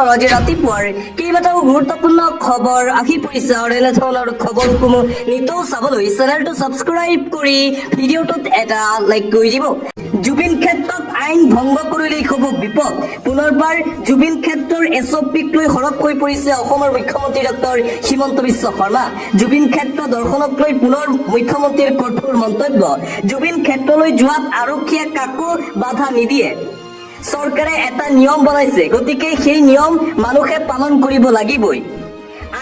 আজি ৰাতিপুৱাৰ কেইবাটাও গুৰুত্বপূৰ্ণ খবৰ আহি পৰিছে আৰু এনেধৰণৰ খবৰসমূহ নিতৌ চাবলৈ চেনেলটো ছাবস্ক্ৰাইব কৰি ভিডিঅ'টোত এটা লাইক কৰি দিব। জুবিন ক্ষেত্ৰত আইন ভংগ কৰিলেই হ'ব বিপদ। পুনৰবাৰ জুবিন ক্ষেত্ৰৰ এছঅপিক লৈ সৰব হৈ পৰিছে অসমৰ মুখ্যমন্ত্ৰী ডক্টৰ হিমন্ত বিশ্ব শৰ্মা। জুবিন ক্ষেত্ৰ দৰ্শনক লৈ পুনৰ মুখ্যমন্ত্ৰীৰ কঠোৰ মন্তব্য। জুবিন ক্ষেত্ৰলৈ যোৱাত আৰক্ষীয়ে কাকো বাধা নিদিয়ে। চৰকাৰে এটা নিয়ম বনাইছে, গতিকে সেই নিয়ম মানুহে পালন কৰিব লাগিবই।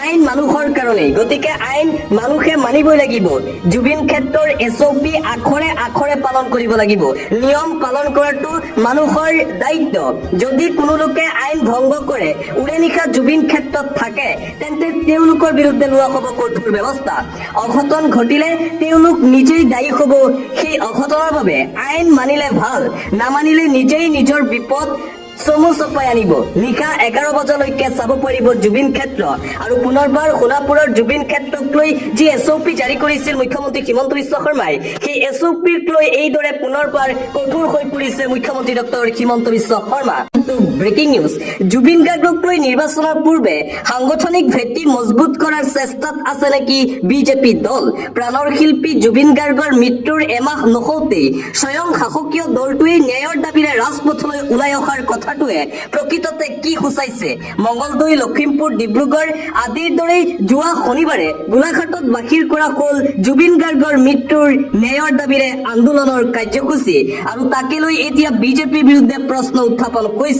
আইন মানুহৰ কাৰণে, গতিকে আইন মানুহে মানিবই লাগিব। জুবিন ক্ষেত্ৰৰ এছঅপি আখৰে আখৰে পালন কৰিব লাগিব। নিয়ম পালন কৰাটো মানুহৰ দায়িত্ব। যদি কোনো লোকে আইন ভংগ কৰে, উৰে নিশা জুবিন ক্ষেত্ৰত থাকে, তেন্তে তেওঁলোকৰ বিৰুদ্ধে লোৱা হ'ব কঠোৰ ব্যৱস্থা। অঘটন ঘটিলে তেওঁলোক নিজেই দায়ী হ'ব সেই অঘটনৰ বাবে। আইন মানিলে ভাল, নামানিলে নিজেই নিজৰ বিপদ চমু চপাই আনিব। নিশা 11 বজালৈকে চাব পাৰিব জুবিন ক্ষেত্ৰ। আৰু পুনৰবাৰ সোণাপুৰৰ জুবিন ক্ষেত্ৰক লৈ যি এছঅপি জাৰি কৰিছিল মুখ্যমন্ত্ৰী হিমন্ত বিশ্ব শৰ্মাই, সেই এছঅপিক লৈ এইদৰে পুনৰবাৰ কঠোৰ হৈ পৰিছে মুখ্যমন্ত্ৰী doctor Himanta Biswa Sarma. Breaking news, Zubeen গাৰ্গক লৈ নিৰ্বাচনৰ পূৰ্বে সাংগঠনিক ভেটি মজবুত কৰাৰ চেষ্টাত আছে নেকি বিজেপি দল? প্ৰাণৰ শিল্পী জুবিন গাৰ্গৰ মৃত্যুৰ এমাহ নহওঁতেই স্বয়ং শাসকীয় দলটোৱে ন্যায়ৰ দাবীৰে ৰাজপথলৈ ওলাই অহাৰ কথাটোৱে প্ৰকৃততে কি সূচাইছে? মঙলদৈ, লখিমপুৰ, ডিব্ৰুগড় আদিৰ দৰেই যোৱা শনিবাৰে গোলাঘাটত বাহিৰ কৰা হ'ল জুবিন গাৰ্গৰ মৃত্যুৰ ন্যায়ৰ দাবীৰে আন্দোলনৰ কাৰ্যসূচী। আৰু তাকে লৈ এতিয়া বিজেপিৰ বিৰুদ্ধে প্ৰশ্ন উত্থাপন হৈছে।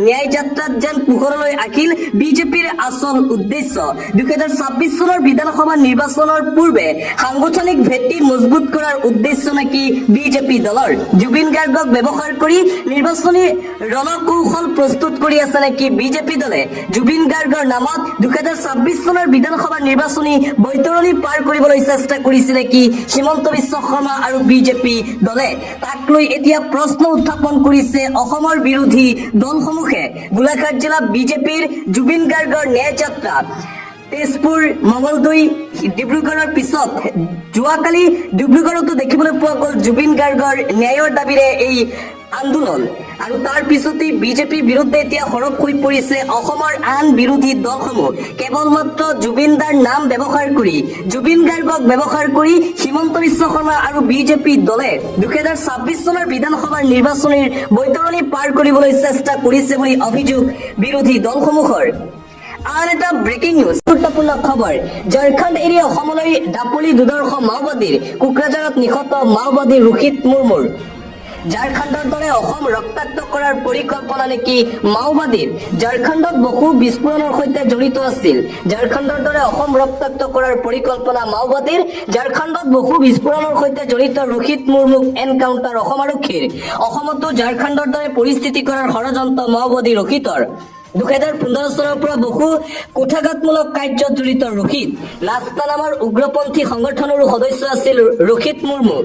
ন্যায় যাত্ৰাত যেন পোহৰলৈ আহিল বিজেপিৰ আচল উদ্দেশ্য। 2026 চনৰ বিধানসভা নিৰ্বাচনৰ পূৰ্বে সাংগঠনিক ভেটি মজবুত কৰাৰ উদ্দেশ্য নেকি বিজেপি দলৰ? জুবিন গাৰ্গক ব্যৱহাৰ কৰি নিৰ্বাচনী ৰণকৌশল প্ৰস্তুত কৰি আছে নেকি বিজেপি দলে? জুবিন গাৰ্গৰ নামত 2026 চনৰ বিধানসভা নিৰ্বাচনী বৈতৰণি পাৰ কৰিবলৈ চেষ্টা কৰিছে নেকি হিমন্ত বিশ্ব শৰ্মা আৰু বিজেপি দলে? তাক লৈ এতিয়া প্ৰশ্ন উত্থাপন কৰিছে অসমৰ বিৰোধী দলসমূহে। গোলাঘাট জিলা বিজেপিৰ জুবিন গাৰ্গৰ ন্যায় যাত্ৰা তেজপুৰ, মঙলদৈ, ডিব্ৰুগড়ৰ পিছত যোৱাকালি ডিব্ৰুগড়তো দেখিবলৈ পোৱা গ'ল জুবিন গাৰ্গৰ ন্যায়ৰ দাবীৰে এই আন্দোলন। আৰু তাৰ পিছতেই বিজেপিৰ বিৰুদ্ধে এতিয়া সৰব হৈ পৰিছে অসমৰ আন বিৰোধী দলসমূহ। কেৱল মাত্ৰ জুবিন দাৰ নাম ব্যৱহাৰ কৰি, জুবিন গাৰ্গক ব্যৱহাৰ কৰি হিমন্ত বিশ্ব শৰ্মা আৰু বিজেপি দলে 2026 চনৰ বিধানসভাৰ নিৰ্বাচনীৰ বৈতৰণি পাৰ কৰিবলৈ চেষ্টা কৰিছে বুলি অভিযোগ বিৰোধী দলসমূহৰ। আন এটা ব্ৰেকিং নিউজ, গুৰুত্বপূৰ্ণ খবৰ। ঝাৰখণ্ড এৰি অসমলৈ দাপলি দুৰ্ধৰ্ষ মাওবাদীৰ। কোকৰাঝাৰত নিহত মাওবাদী ৰোহিত মুৰ্মুৰ। ঝাৰখণ্ডৰ দৰে অসম ৰক্তাক্ত কৰাৰ পৰিকল্পনা নেকি মাওবাদীৰ? ঝাৰখণ্ডত বহু বিস্ফোৰণৰ সৈতে জড়িত আছিল। ঝাৰখণ্ডৰ দৰে অসম ৰক্তাক্ত কৰাৰ পৰিকল্পনা মাওবাদীৰ। ঝাৰখণ্ডত বহু বিস্ফোৰণৰ সৈতে জড়িত ৰোহিত মুৰ্মুক এনকাউণ্টাৰ অসম আৰক্ষীৰ। অসমতো ঝাৰখণ্ডৰ দৰে পৰিস্থিতি কৰাৰ ষড়যন্ত্ৰ মাওবাদী ৰোহিতৰ। 2015 চনৰ পৰা বহু কুঠাঘাতমূলক কাৰ্যত জড়িত ৰোহিত। লাস্তা নামৰ উগ্ৰপন্থী সংগঠনৰো সদস্য আছিল ৰোহিত মুৰ্মু।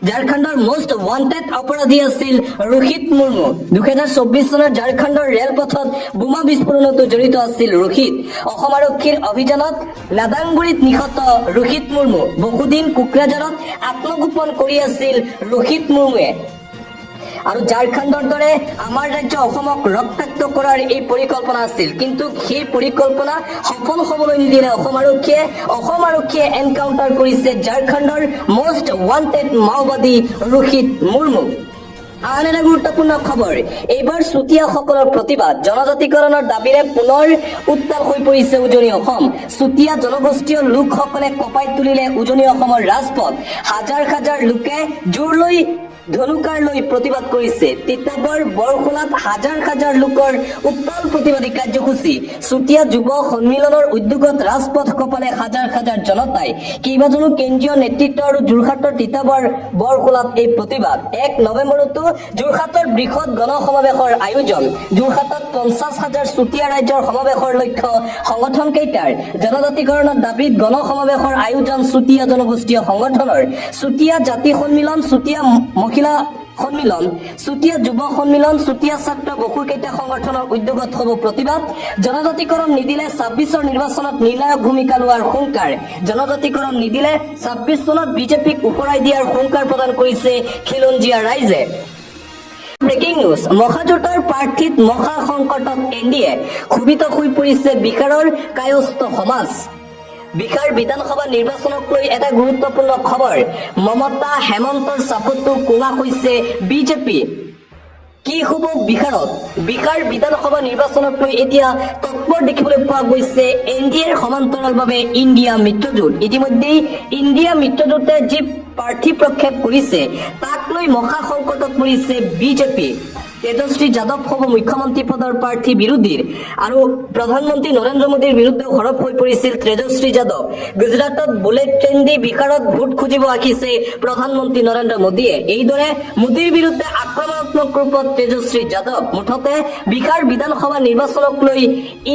ঝাৰখণ্ডৰ মষ্ট ৱান্টেড অপৰাধী আছিল ৰোহিত মুৰ্মু। 2024 চনত ঝাৰখণ্ডৰ ৰেলপথত বোমা বিস্ফোৰণতো জড়িত আছিল ৰোহিত। অসম আৰক্ষীৰ অভিযানত লাদাংগুৰিত নিহত ৰোহিত মুৰ্মু। বহুদিন কোকৰাঝাৰত আত্মগোপন কৰি আছিল ৰোহিত মুৰ্মুৱে। আৰু ঝাৰখণ্ডৰ দৰে আমাৰ ৰাজ্য অসমক ৰক্তাক্ত কৰাৰ এই পৰিকল্পনা আছিল, কিন্তু সেই পৰিকল্পনা সফল হ'বলৈ নিদিলে অসম আৰক্ষীয়ে এনকাউণ্টাৰ কৰিছে ঝাৰখণ্ডৰ মষ্ট ৱান্টেড মাওবাদী ৰোহিত মুৰ্মু। আন এটা গুৰুত্বপূৰ্ণ খবৰ, এইবাৰ চুতীয়াসকলৰ প্ৰতিবাদ। জনজাতিকৰণৰ দাবীৰে পুনৰ উত্তাল হৈ পৰিছে উজনি অসম। চুতীয়া জনগোষ্ঠীয় লোকসকলে কঁপাই তুলিলে উজনি অসমৰ ৰাজপথ। হাজাৰ হাজাৰ লোকে জোৰ লৈ ধনুকাৰ লৈ প্ৰতিবাদ কৰিছে। তিতাবৰ বৰখোলাত হাজাৰ হাজাৰ লোকৰ উত্তাল প্ৰতিবাদী কাৰ্যসূচী। চুতীয়া যুৱ সন্মিলনৰ উদ্যোগত ৰাজপথ কপালে হাজাৰ হাজাৰ জনতাই। কেইবাজনো কেন্দ্ৰীয় নেতৃত্ব আৰু যোৰহাটৰ তিতাবৰ বৰখোলাত এই প্ৰতিবাদ। 1 নৱেম্বৰতো যোৰহাটৰ বৃহৎ গণসমাৱেশৰ আয়োজন। যোৰহাটত 50,000 চুতীয়া ৰাইজৰ সমাৱেশৰ লক্ষ্য সংগঠন কেইটাৰ। জনজাতিকৰণৰ দাবীত গণসমাৱেশৰ আয়োজন চুতীয়া জনগোষ্ঠীয় সংগঠনৰ। চুতীয়া জাতি সন্মিলন, চুতীয়া মহিলা সন্মিলন, চুতীয়া যুৱ সন্মিলন, চুতীয়া ছাত্ৰ বহুকেইটা সংগঠনৰ উদ্যোগত হ'ব প্ৰতিবাদ। জনজাতিকৰণ নিদিলে 26 নিৰ্বাচনত নিৰ্ণায়ক ভূমিকা লোৱাৰ হুংকাৰ। জনজাতিকৰণ নিদিলে 26 চনত বিজেপিক ওপৰাই দিয়াৰ হুংকাৰ প্ৰদান কৰিছে খিলঞ্জীয়া ৰাইজে। ব্ৰেকিং নিউজ মহাজোঁটৰ প্ৰাৰ্থীত মহা সংকটত এনডিএ ক্ষোভিত হৈ পৰিছে বিহাৰৰ কায়স্থ সমাজ বিহাৰ বিধানসভা নিৰ্বাচনক লৈ এটা গুৰুত্বপূৰ্ণ খবৰ মমতা হেমন্তৰ চাপতো কোঙা হৈছে বিজেপি কি হ'ব বিহাৰত বিহাৰ বিধানসভা নিৰ্বাচনক লৈ এতিয়া তৎপৰ দেখিবলৈ পোৱা গৈছে এনডিএৰ সমান্তৰালভাৱে ইণ্ডিয়া মিত্ৰজোঁট ইতিমধ্যে ইণ্ডিয়া মিত্ৰজোঁটে যি প্ৰাৰ্থী প্ৰক্ষেপ কৰিছে তাক লৈ মহা সংকটত পৰিছে বিজেপি তেজস্বী যাদৱ হ'ব মুখ্যমন্ত্ৰী পদৰ প্ৰাৰ্থী বিৰোধীৰ আৰু প্ৰধানমন্ত্ৰী নৰেন্দ্ৰ মোদীৰ বিৰুদ্ধে সৰব হৈ পৰিছিল তেজস্বী যাদৱ গুজৰাটত বুলেট ট্ৰেইন দি বিহাৰত ভোট খুজিব আহিছে প্ৰধানমন্ত্ৰী নৰেন্দ্ৰ মোদীয়ে এইদৰে মোদীৰ বিৰুদ্ধে আক্ৰমণাত্মক ৰূপত তেজস্বী যাদৱ মুঠতে বিহাৰ বিধানসভা নিৰ্বাচনক লৈ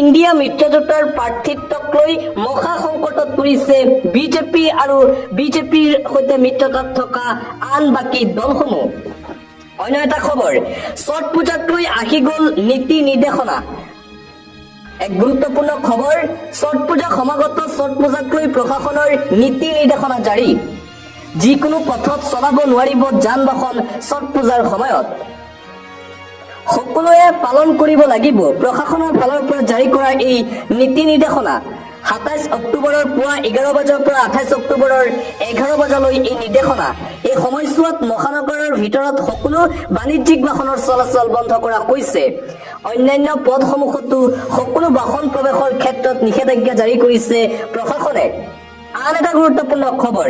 ইণ্ডিয়া মিত্ৰজোঁটৰ প্ৰাৰ্থিত্বক লৈ মহা সংকটত পৰিছে বিজেপি আৰু বিজেপিৰ সৈতে মিত্ৰতাত থকা আন বাকী দলসমূহ অন্য এটা খবৰ ছট পূজাক লৈ আহি গ'ল নীতি নিৰ্দেশনা এক গুৰুত্বপূৰ্ণ খবৰ ছট পূজা সমাগত ছট পূজাক লৈ প্ৰশাসনৰ নীতি নিৰ্দেশনা জাৰি যিকোনো পথত চলাব নোৱাৰিব যান বাহন ছট পূজাৰ সময়ত সকলোৱে পালন কৰিব লাগিব প্ৰশাসনৰ ফালৰ পৰা জাৰি কৰা এই নীতি নিৰ্দেশনা 27 অক্টোবৰৰ পুৱা 11 বজাৰ পৰা 28 অক্টোবৰৰ 11 বজালৈ এই নিৰ্দেশনা এই সময়ছোৱাত মহানগৰৰ ভিতৰত সকলো বাণিজ্যিক বাহনৰ চলাচল বন্ধ কৰা হৈছে অন্যান্য পথসমূহতো সকলো বাহন প্ৰৱেশৰ ক্ষেত্ৰত নিষেধাজ্ঞা জাৰি কৰিছে প্ৰশাসনে আন এটা গুৰুত্বপূৰ্ণ খবৰ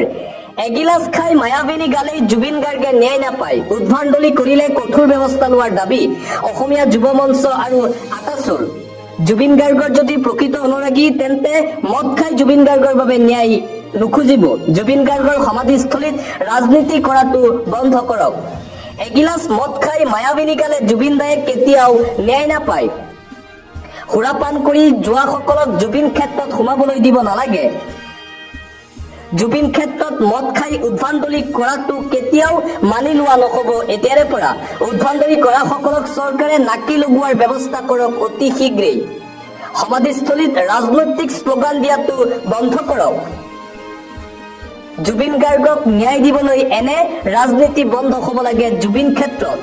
এগিলাস খাই মায়াবিনী গালেই জুবিন গাৰ্গে ন্যায় নাপায় উদ্ভণ্ডলি কৰিলে কঠোৰ ব্যৱস্থা লোৱাৰ দাবী অসমীয়া যুৱ মঞ্চ আৰু আটাচুৰ জুবিন গাৰ্গৰ যদি প্ৰকৃত অনুৰাগী তেন্তে মদ খাই জুবিন গাৰ্গৰ বাবে ন্যায় নুখুজিব জুবিন গাৰ্গৰ সমাধিস্থলীত ৰাজনীতি কৰাটো বন্ধ কৰক এগিলাস মদ খাই মায়াবিনী গালে জুবিন দায়ে কেতিয়াও ন্যায় নাপায় সুৰাপান কৰি যোৱাসকলক জুবিন ক্ষেত্ৰত সোমাবলৈ দিব নালাগে জুবিন ক্ষেত্ৰত মদ খাই উদ্ভণ্ডলি কৰাটো কেতিয়াও মানি লোৱা নহ'ব এতিয়াৰে পৰা উদ্ভণ্ডলি কৰাসকলক চৰকাৰে নাকি লগোৱাৰ ব্যৱস্থা কৰক অতি শীঘ্ৰেই সমাধিস্থলীত ৰাজনৈতিক শ্লোগান দিয়াটো বন্ধ কৰক জুবিন গাৰ্গক ন্যায় দিবলৈ এনে ৰাজনীতি বন্ধ হ'ব লাগে জুবিন ক্ষেত্ৰত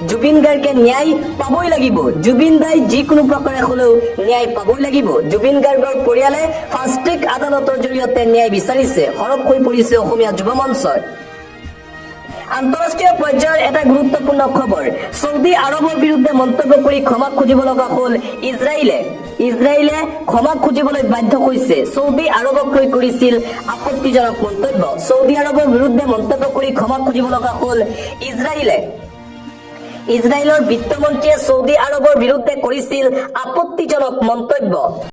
জুবিন গাৰ্গে ন্যায় পাবই লাগিব জুবিন দাই যিকোনো প্ৰকাৰে হ'লেও ন্যায় পাবই লাগিব জুবিন গাৰ্গৰ পৰিয়ালে ফাষ্ট ট্ৰেক আদালতৰ জৰিয়তে ন্যায় বিচাৰিছে সৰব হৈ পৰিছে অসমীয়া যুৱ মঞ্চই আন্তঃৰাষ্ট্ৰীয় পৰ্যায়ৰ এটা গুৰুত্বপূৰ্ণ খবৰ ছৌদি আৰবৰ বিৰুদ্ধে মন্তব্য কৰি ক্ষমা খুজিব লগা হ'ল ইজৰাইলে ক্ষমা খুজিবলৈ বাধ্য হৈছে ছৌদি আৰবক লৈ কৰিছিল আপত্তিজনক মন্তব্য ছৌদি আৰবৰ বিৰুদ্ধে মন্তব্য কৰি ক্ষমা খুজিব লগা হ'ল ইজৰাইলৰ বিত্তমন্ত্ৰীয়ে ছৌদি আৰবৰ বিৰুদ্ধে কৰিছিল আপত্তিজনক মন্তব্য